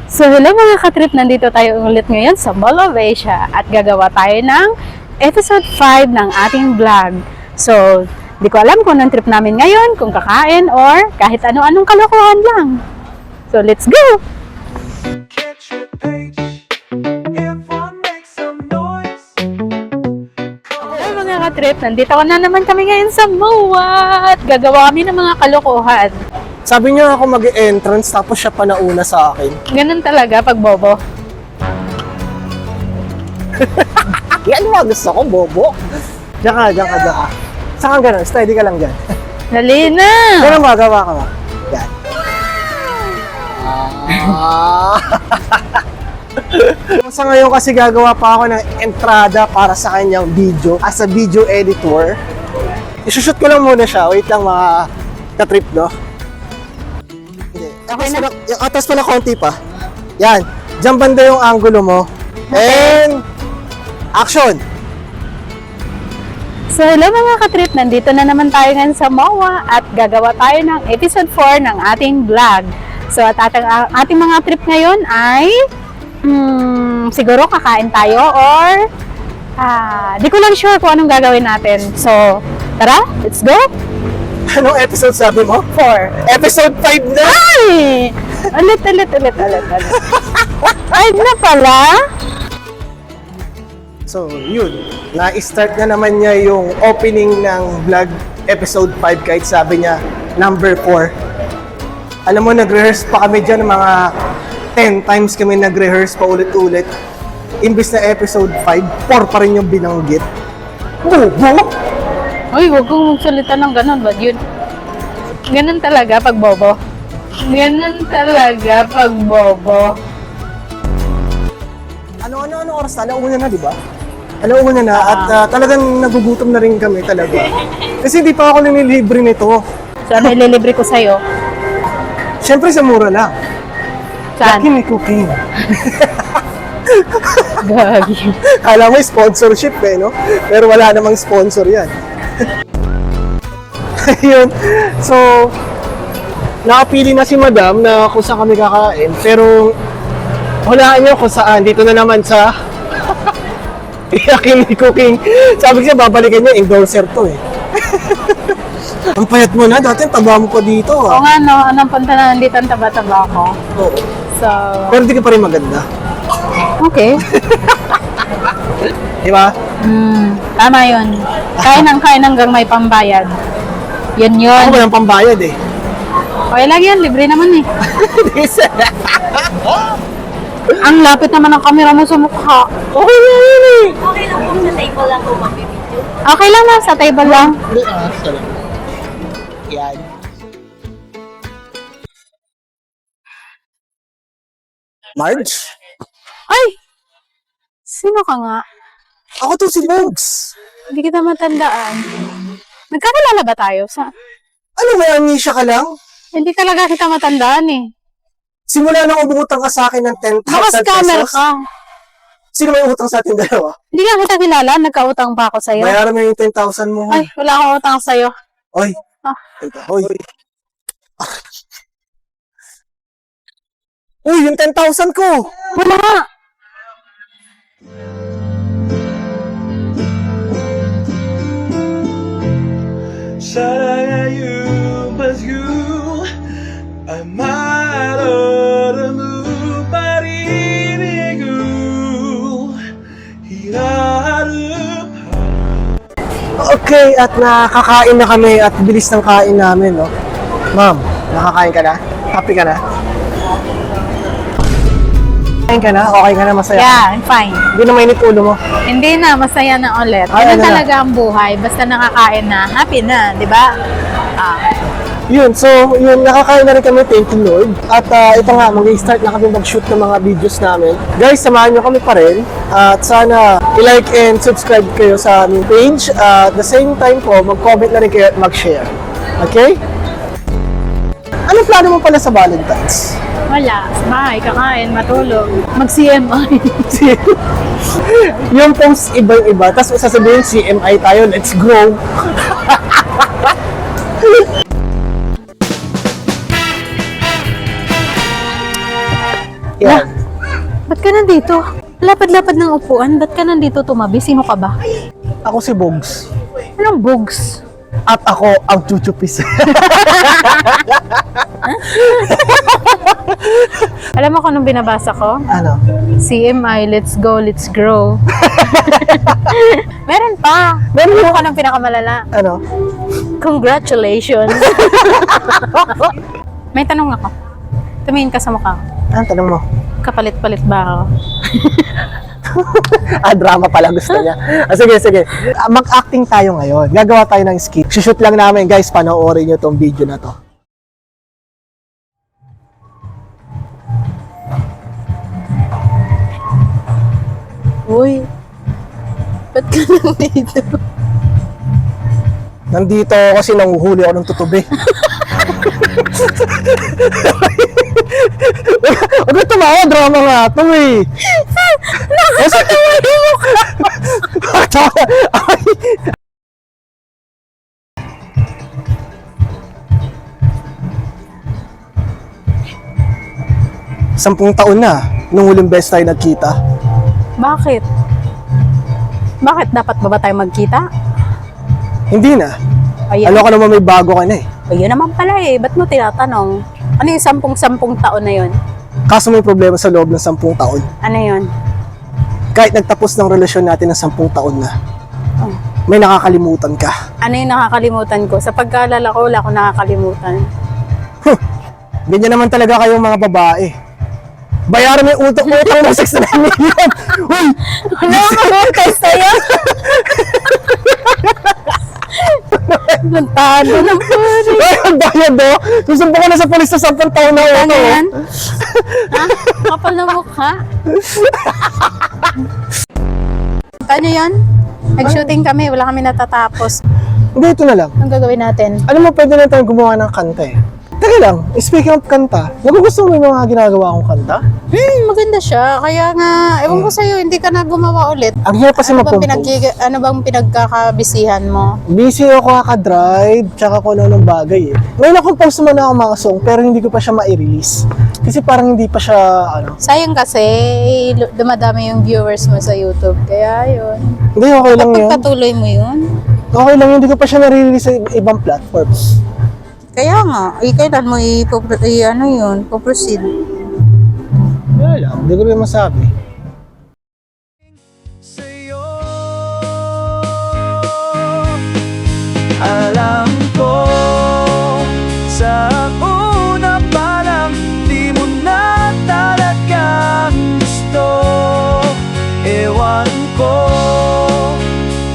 So hello mga katrip, nandito tayo ulit ngayon sa Mall of Asia at gagawa tayo ng episode 5 ng ating vlog. So, di ko alam kung anong trip namin ngayon, kung kakain or kahit ano-anong kalokohan lang. So, let's go! Hello mga katrip, nandito na naman kami ngayon sa MOA at gagawa kami ng mga kalokohan. Sabi niya ako mag-entrance tapos siya pa nauna sa akin. Ganun talaga pag bobo. Yan mga gusto ko, bobo. Diyan ka. Saan ka ganun? Steady ka lang dyan. Dali na! Ganun ba? Gawa ka ba? Yan. Sa ngayon kasi gagawa pa ako ng entrada para sa kanyang video as a video editor. Isushoot ko lang muna siya. Wait lang mga katrip, no? Okay na? Yung atas pala konti pa. Yan. Diyan banda yung angulo mo. And action! So hello mga katrip, nandito na naman tayo ngayon sa MOA at gagawa tayo ng episode 4 ng ating vlog. So at ating mga trip ngayon ay siguro kakain tayo or di ko lang sure kung anong gagawin natin. So tara, let's go! Anong episode sabi mo? 4. Episode 5 na! Ay! Ulit. 5 na pala? So, yun. Na-start na naman niya yung opening ng vlog episode 5 kahit sabi niya number 4. Alam mo, nag-rehearse pa kami dyan mga 10 times kami nag-rehearse pa ulit-ulit. Imbis na episode 5, 4 pa rin yung binanggit. Bobo! Uy, huwag kong magsalita ng ganun. Ba't yun? Ganun talaga pag bobo. Ganun talaga pag bobo. Ano oras na? Alauna na, di ba? Alauna na at talagang nagugutom na rin kami talaga. Kasi hindi pa ako nililibre nito. So, ano ililibre ko sa'yo? Siyempre sa mura lang. Saan? Lucky may cooking. Gagi. Alam mo, sponsorship eh, no? Pero wala namang sponsor yan. Ayun. So, nakapili na si Madam na kung saan kami kakain. Pero, hulaan nyo kung saan. Dito na naman sa Yakini Cooking. Sabi ko siya, babalikan niya, endorser to eh. Ang payat mo na. Dati ang taba mo pa dito. Oo nga, no? Anong punta na nandito ang taba-taba ko? Oo. So, Pero di ka pa rin maganda. okay. Di ba? Tama yun. Kain hanggang may pambayad. Yun yun. Ako walang pambayad eh. Okay lang yan, libre naman eh. Ang lapit naman ng camera mo sa mukha. Okay na yun eh. Okay lang po sa table lang po magbibideo. Okay lang na, sa table lang. Salamat. Yan. Marge? Ay! Sino ka nga? Ako to si Marge. Hindi kita matandaan. Nagkakilala ba tayo? Ano, may amnesia ka lang? Hindi talaga kita matandaan eh. Simula nang umutang ka sa akin ng 10,000 Baka scammer pesos. ka. Sino may utang sa ating dalawa? Hindi ka kita kilala, nagkautang ba ako sa'yo? Bayaran mo yung 10,000 mo. Ay, wala akong utang sa'yo. Oy. Ah. Oy. Uy, yung 10,000 ko. Wala nga. 사랑해요 but you I'm out of the mood 말이니고 이라르 Okay, at nakakain na kami at bilis ng kain namin, no? Ma'am, nakakain ka na? Happy ka na? Kain ka na? Okay ka na? Masaya ka? Yeah, I'm fine. Hindi na mainit ulo mo. Hindi na, masaya na ulit. Ay, Ganun ano na? talaga ang buhay. Basta nakakain na, happy na, di ba? Yun, so, yun, nakakain na rin kami, thank you Lord. At ito nga, mag-start na kami mag-shoot ng mga videos namin. Guys, samahan nyo kami pa rin. At sana, i-like and subscribe kayo sa aming page. At the same time po, mag-comment na rin kayo at mag-share. Okay? Ano plano mo pala sa Valentine's? Wala, sa bahay, kakain, matulog, mag-CMI. Yung post ibang-iba, tapos sasabihin CMI tayo, let's go! Yan. Ba't ka nandito? Lapad-lapad ng upuan, ba't ka nandito tumabi? Sino ka ba? Ako si Bogs. Anong bugs? At ako ang chuchupis. Alam mo kung anong binabasa ko? Ano? CMI, let's go, let's grow. Meron pa. Meron Alam mo kung anong pinakamalala? Ano? Congratulations. May tanong ako. Tumingin ka sa mukha. Ano tanong mo? Kapalit-palit ba ako? Drama pala gusto niya. Sige. Mag-acting tayo ngayon. Gagawa tayo ng skit. Shoot lang namin, guys. Panoorin nyo tong video na to. Uy, ba't ka nandito? Nandito ako kasi nanguhuli ako ng tutubi. Huwag ka tumawa, drama nga ito eh. Nakakatawa yung mukha. Sampung taon na nung huling best tayo nagkita. Bakit? Bakit dapat ba tayo magkita? Hindi na. Ayan. Ano ka naman may bago ka na eh. Ayun naman pala eh. Ba't mo tinatanong? Ano yung 10 taon na yun? Kaso may problema sa loob ng 10 taon. Ano yun? Kahit nagtapos ng relasyon natin ng 10 taon na, Oh. may nakakalimutan ka. Ano yung nakakalimutan ko? Sa pagkaalala ko, wala akong nakakalimutan. Ganyan naman talaga kayong mga babae. Bayaran mo yung utang ng 69 million. Uy! Wala akong utang sa'yo. Nantado ng puri. Ay, ang bayad do. Susumpo ko na sa polis sa 10 taon na Ano uto. yan? Ha? Kapal na mukha. Ano yan? Nag-shooting kami, wala kami natatapos. Hindi, ito na lang. Anong gagawin natin? Alam mo, pwede na tayo gumawa ng kanta eh. Teka lang, speaking of kanta, nagugustuhan mo yung mga ginagawa kong kanta? Maganda siya. Kaya nga, ewan ko sa'yo, hindi ka na gumawa ulit. Ang hirap kasi Ano bang, mapumpos. ano bang pinagkakabisihan mo? Busy ako kakadrive, tsaka kung ano ng bagay eh. May na-compose naman ako mga song, pero hindi ko pa siya ma-release. Kasi parang hindi pa siya, Sayang kasi, dumadami yung viewers mo sa YouTube. Kaya yun. Hindi, okay lang yun. Pagpatuloy mo yun. Okay lang yun, hindi ko pa siya na-release sa ibang platforms. Kaya nga, kailan mo po-proceed? Wala lang, hindi ko rin masabi. Sa'yo, alam ko sa una pa lang di mo na talagang gusto. Ewan ko,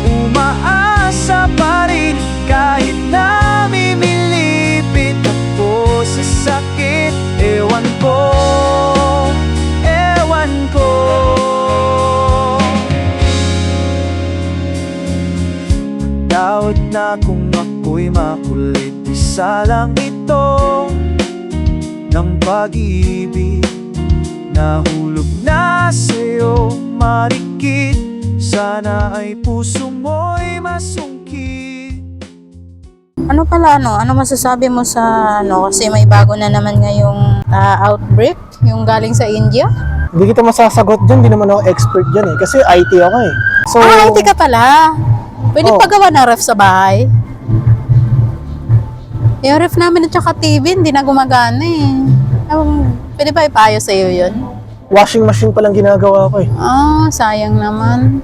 umaasa pa rin kahit namimilipit ako sa sakit. Ewan ko. Tawad na kung ako'y makulit, isa lang ito ng pag-ibig. Nahulog na sa'yo, marikit, sana ay puso mo'y masungkit. Ano pala, ano masasabi mo sa, kasi may bago na naman ngayong outbreak, yung galing sa India? Hindi kita masasagot dyan, hindi naman ako expert dyan eh. Kasi IT ako eh. So, IT ka pala. Pwede Oh. pagawa ng ref sa bahay. Yung ref namin at saka TV, hindi na gumagana eh. Pwede ba ipaayos sa'yo yun? washing machine palang ginagawa ko eh. Sayang naman.